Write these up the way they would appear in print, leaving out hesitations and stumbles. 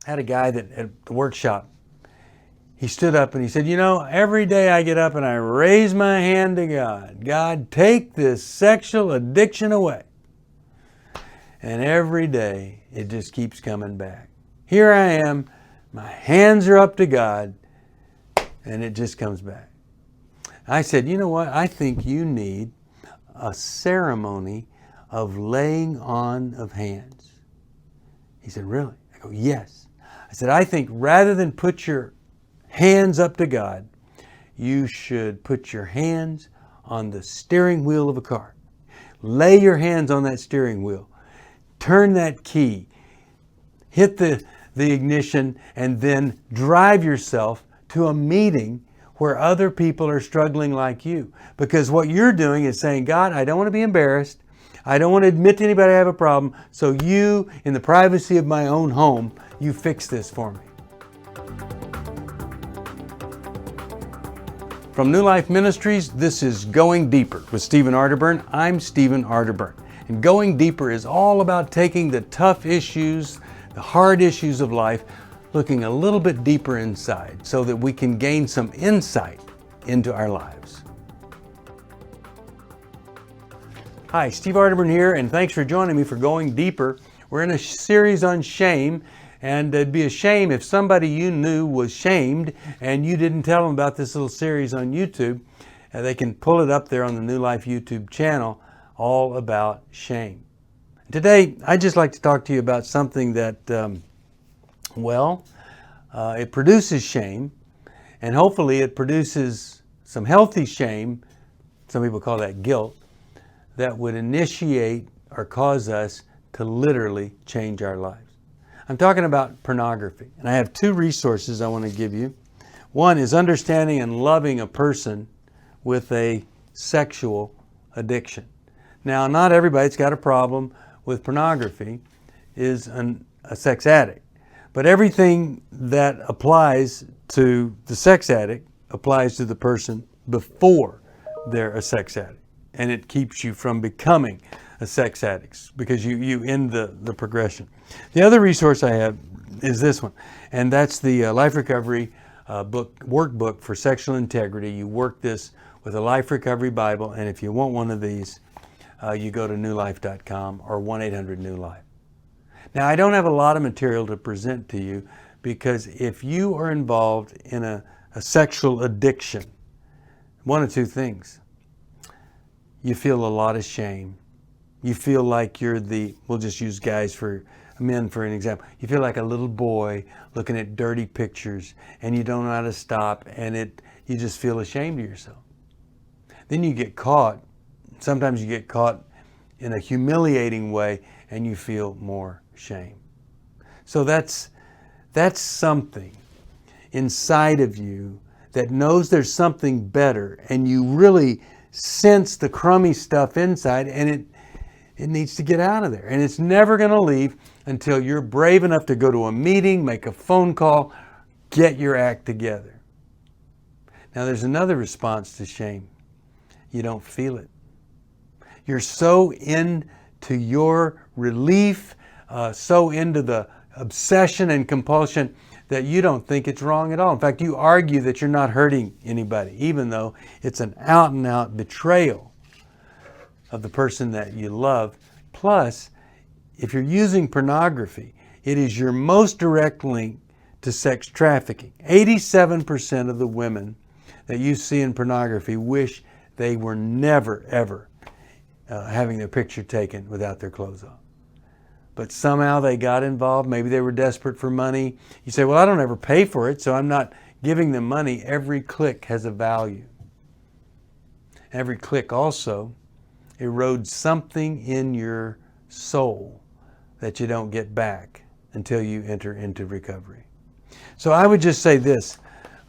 had a guy that at the workshop, he stood up and he said, every day I get up and I raise my hand to God. God, take this sexual addiction away. And every day it just keeps coming back. Here I am, my hands are up to God, and it just comes back. I said, you know what? I think you need a ceremony of laying on of hands. He said, really? I go, yes. I said, I think rather than put your hands up to God, you should put your hands on the steering wheel of a car. Lay your hands on that steering wheel. Turn that key. Hit the ignition and then drive yourself to a meeting where other people are struggling like you. Because what you're doing is saying, God, I don't want to be embarrassed. I don't want to admit to anybody I have a problem. So you, in the privacy of my own home, you fix this for me. From New Life Ministries, this is Going Deeper with Stephen Arterburn. I'm Stephen Arterburn. And Going Deeper is all about taking the tough issues, the hard issues of life, looking a little bit deeper inside so that we can gain some insight into our lives. Hi, Steve Arterburn here, and thanks for joining me for Going Deeper. We're in a series on shame. And it'd be a shame if somebody you knew was shamed and you didn't tell them about this little series on YouTube. They can pull it up there on the New Life YouTube channel, all about shame. Today, I'd just like to talk to you about something that, it produces shame, and hopefully it produces some healthy shame, some people call that guilt, that would initiate or cause us to literally change our lives. I'm talking about pornography, and I have two resources I want to give you. One is understanding and loving a person with a sexual addiction. Now, not everybody that's got a problem with pornography is a sex addict, but everything that applies to the sex addict applies to the person before they're a sex addict, and it keeps you from becoming a sex addict because you end the progression. The other resource I have is this one, and that's the Life Recovery workbook for sexual integrity. You work this with a Life Recovery Bible, and if you want one of these, you go to newlife.com or 1-800-NEW-LIFE. Now, I don't have a lot of material to present to you because if you are involved in a sexual addiction, one of two things. You feel a lot of shame. You feel like you're we'll just use men for an example. You feel like a little boy looking at dirty pictures and you don't know how to stop, and you just feel ashamed of yourself. Then you get caught. Sometimes you get caught in a humiliating way and you feel more shame. So that's something inside of you that knows there's something better, and you really sense the crummy stuff inside, and it needs to get out of there. And it's never going to leave until you're brave enough to go to a meeting, make a phone call, get your act together. Now, there's another response to shame. You don't feel it. You're so into your relief, so into the obsession and compulsion that you don't think it's wrong at all. In fact, you argue that you're not hurting anybody, even though it's an out-and-out betrayal of the person that you love. Plus, if you're using pornography, it is your most direct link to sex trafficking. 87% of the women that you see in pornography wish they were never, ever having their picture taken without their clothes off. But somehow they got involved. Maybe they were desperate for money. You say, well, I don't ever pay for it, so I'm not giving them money. Every click has a value. Every click also erodes something in your soul that you don't get back until you enter into recovery. So I would just say this,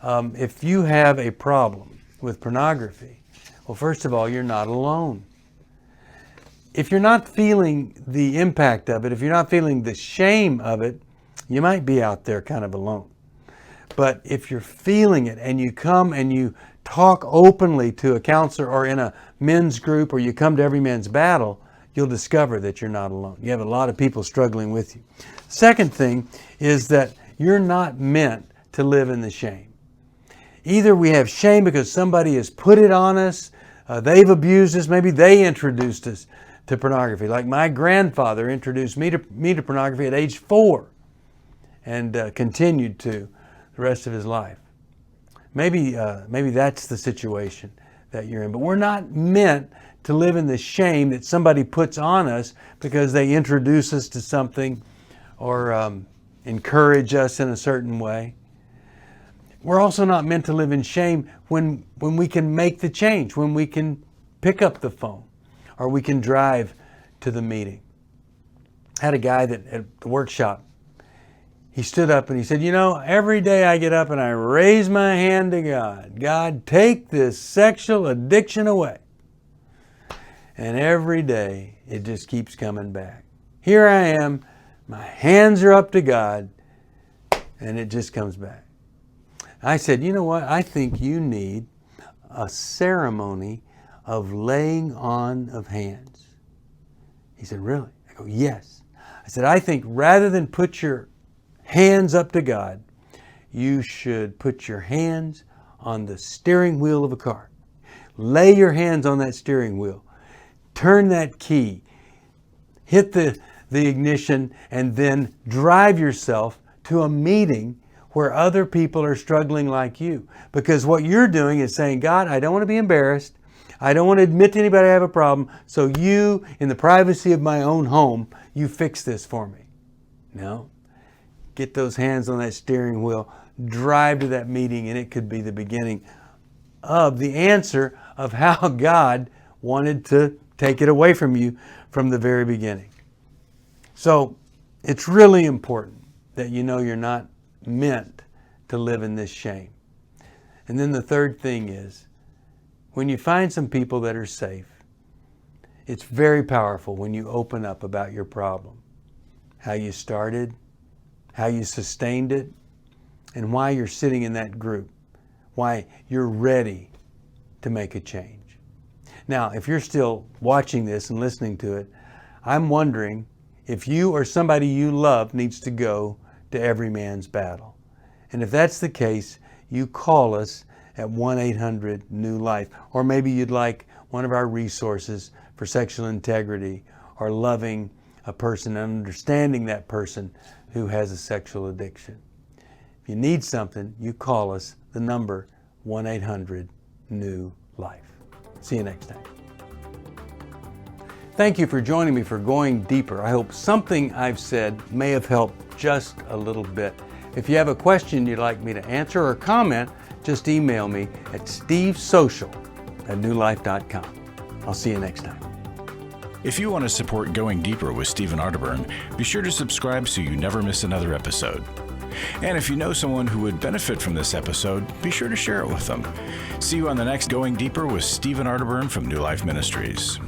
if you have a problem with pornography, well, first of all, you're not alone. If you're not feeling the impact of it, if you're not feeling the shame of it, you might be out there kind of alone. But if you're feeling it and you come and you talk openly to a counselor or in a men's group, or you come to Every Man's Battle, you'll discover that you're not alone. You have a lot of people struggling with you. Second thing is that you're not meant to live in the shame. Either we have shame because somebody has put it on us, they've abused us, maybe they introduced us to pornography. Like my grandfather introduced me to pornography at age 4 and continued to the rest of his life. Maybe that's the situation that you're in. But we're not meant to live in the shame that somebody puts on us because they introduce us to something or encourage us in a certain way. We're also not meant to live in shame when we can make the change, when we can pick up the phone or we can drive to the meeting. I had a guy that at the workshop, he stood up and he said, every day I get up and I raise my hand to God. God, take this sexual addiction away. And every day it just keeps coming back. Here I am, my hands are up to God, and it just comes back. I said, you know what? I think you need a ceremony of laying on of hands. He said, really? I go, yes. I said, I think rather than put your hands up to God, you should put your hands on the steering wheel of a car. Lay your hands on that steering wheel. Turn that key. Hit the ignition and then drive yourself to a meeting where other people are struggling like you. Because what you're doing is saying, God, I don't want to be embarrassed. I don't want to admit to anybody I have a problem. So you, in the privacy of my own home, you fix this for me. No. Get those hands on that steering wheel, drive to that meeting, and it could be the beginning of the answer of how God wanted to take it away from you from the very beginning. So it's really important that you know you're not meant to live in this shame. And then the third thing is, when you find some people that are safe, it's very powerful when you open up about your problem, how you started, how you sustained it, and why you're sitting in that group, why you're ready to make a change. Now, if you're still watching this and listening to it, I'm wondering if you or somebody you love needs to go to Every Man's Battle. And if that's the case, you call us at 1-800-NEW-LIFE. Or maybe you'd like one of our resources for sexual integrity or loving a person and understanding that person who has a sexual addiction. If you need something, you call us, the number 1-800-NEW-LIFE. See you next time. Thank you for joining me for Going Deeper. I hope something I've said may have helped just a little bit. If you have a question you'd like me to answer or comment, just email me at stevesocial@newlife.com. I'll see you next time. If you want to support Going Deeper with Stephen Arterburn, be sure to subscribe so you never miss another episode. And if you know someone who would benefit from this episode, be sure to share it with them. See you on the next Going Deeper with Stephen Arterburn from New Life Ministries.